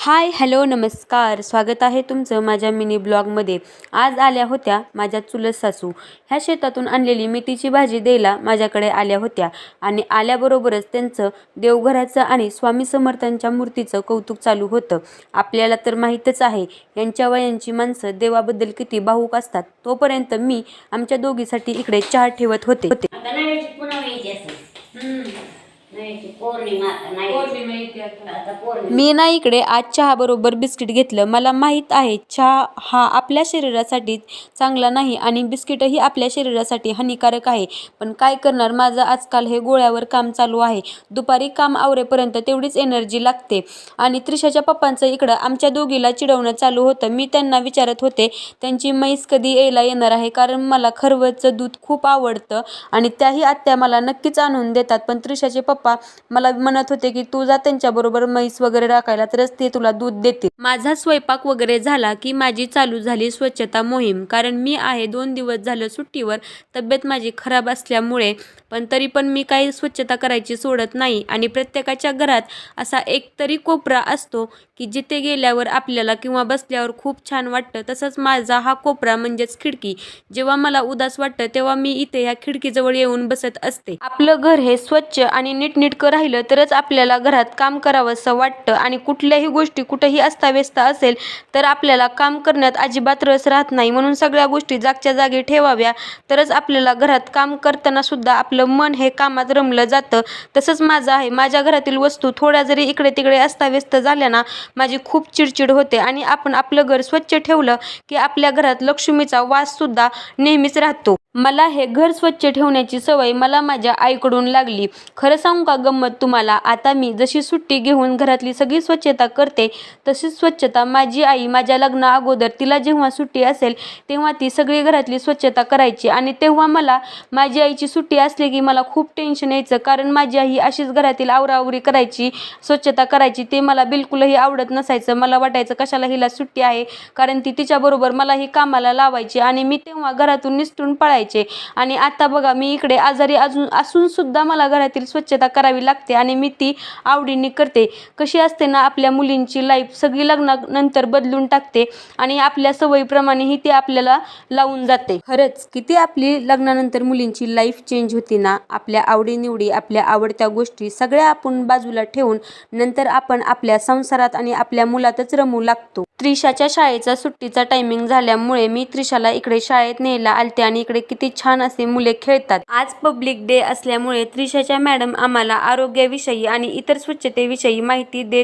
हाय, hello, नमस्कार. स्वागत आहे तुमचं माझ्या मिनी ब्लॉगमध्ये. आज आल्या होत्या माझ्या चुलत सासू. ह्या शेतातून आणलेली मेथीची भाजी द्यायला माझ्याकडे आल्या होत्या आणि आल्याबरोबरच त्यांचं देवघराचं आणि स्वामी समर्थांच्या मूर्तीचं कौतुक चालू होतं. आपल्याला तर माहीतच आहे यांच्या वयांची माणसं देवाबद्दल किती भावूक असतात. तोपर्यंत मी आमच्या दोघीसाठी इकडे चहा ठेवत होते. मी ना इकडे आज चहा बरोबर बिस्किट घेतलं. मला माहीत आहे चहा हा आपल्या शरीरासाठी चांगला नाही आणि बिस्किटही आपल्या शरीरासाठी हानिकारक आहे. पण काय करणार, माझं आजकाल हे गोळ्यावर काम चालू आहे. दुपारी काम आवरेपर्यंत तेवढीच एनर्जी लागते. आणि त्रिशाच्या पप्पांचं इकडं आमच्या दोघीला चिडवणं चालू होतं. मी त्यांना विचारत होते त्यांची म्हैस कधी यायला येणार आहे, कारण मला खरवसचं दूध खूप आवडतं आणि त्याही आत्या मला नक्कीच आणून देतात. पण त्रिशाचे पप्पा मला म्हणत होते की तू जा त्यांच्याबरोबर म्हैस वगैरे राखायला, तरच ते तुला दूध देतील. माझा स्वयंपाक वगैरे झाला की माझी चालू झाली स्वच्छता मोहीम. कारण मी आहे 2 दिवस झालं सुट्टीवर, तब्येत माझी खराब असल्यामुळे. पण तरी पण मी काही स्वच्छता करायची सोडत नाही. आणि प्रत्येकाच्या घरात असा एक तरी कोपरा असतो की जिथे गेल्यावर आपल्याला किंवा बसल्यावर खूप छान वाटतं. तसंच माझा हा कोपरा म्हणजेच खिडकी. जेव्हा मला उदास वाटतं तेव्हा मी इथे ह्या खिडकीजवळ येऊन बसत असते. आपलं घर हे स्वच्छ आणि नीटनेटकं राहिलं तरच आपल्याला घरात काम करावंसं वाटतं. आणि कुठल्याही गोष्टी कुठेही अस्ताव्यस्त असेल तर आपल्याला काम करण्यात अजिबात रस राहत नाही. म्हणून सगळ्या गोष्टी जागच्या जागी ठेवाव्या, तरच आपल्याला घरात काम करताना सुद्धा आपलं मन हे कामात रमलं जातं. तसंच माझं आहे. माझ्या घरातील वस्तू थोड्या जरी इकडे तिकडे अस्ताव्यस्त झाल्या ना, माझी खूप चिडचिड होते. आणि आपण आपलं घर स्वच्छ ठेवलं की आपल्या घरात लक्ष्मीचा वास सुद्धा नेहमीच राहतो. मला हे घर स्वच्छ ठेवण्याची सवय मला माझ्या आईकडून लागली. खरं सांगू का गंमत तुम्हाला, आता मी जशी सुट्टी घेऊन घरातली सगळी स्वच्छता करते तशीच स्वच्छता माझी आई माझ्या लग्ना अगोदर, तिला जेव्हा सुट्टी असेल तेव्हा ती सगळी घरातली स्वच्छता करायची. आणि तेव्हा मला माझी आईची सुट्टी असली की मला खूप टेन्शन यायचं, कारण माझी आई अशीच घरातील आवराआवरी करायची, स्वच्छता करायची. ते मला बिलकुलही आवडत नसायचं. मला वाटायचं कशाला हिला सुट्टी आहे, कारण ती तिच्याबरोबर मलाही कामाला लावायची आणि मी तेव्हा घरातून निसटून पळायचे. आणि आता बघा, मी इकडे आजारी असून सुद्धा मला घरातील स्वच्छता करावी लागते आणि मी ती आवडीने करते. कशी असते ना आपल्या मुलींची लाईफ, सगळी लग्नानंतर बदलून टाकते आणि आपल्या सवयीप्रमाणेही ती आपल्याला लावून जाते. खरंच किती आपली लग्नानंतर मुलींची लाईफ चेंज होती ना. आपल्या आवडीनिवडी, आपल्या आवडत्या गोष्टी सगळ्या आपण बाजूला ठेवून नंतर आपण आपल्या संसारात आणि आपल्या मुलातच रमू लागतो. त्रिशाच्या शाळेचा सुट्टीचा टायमिंग झाल्यामुळे मी त्रिशाला इकडे शाळेत न्यायला आलते आणि इकडे किती छान असे मुले खेळतात. आज पब्लिक डे असल्यामुळे त्रिशाच्या मॅडम आम्हाला आरोग्याविषयी आणि इतर स्वच्छतेविषयी माहिती देत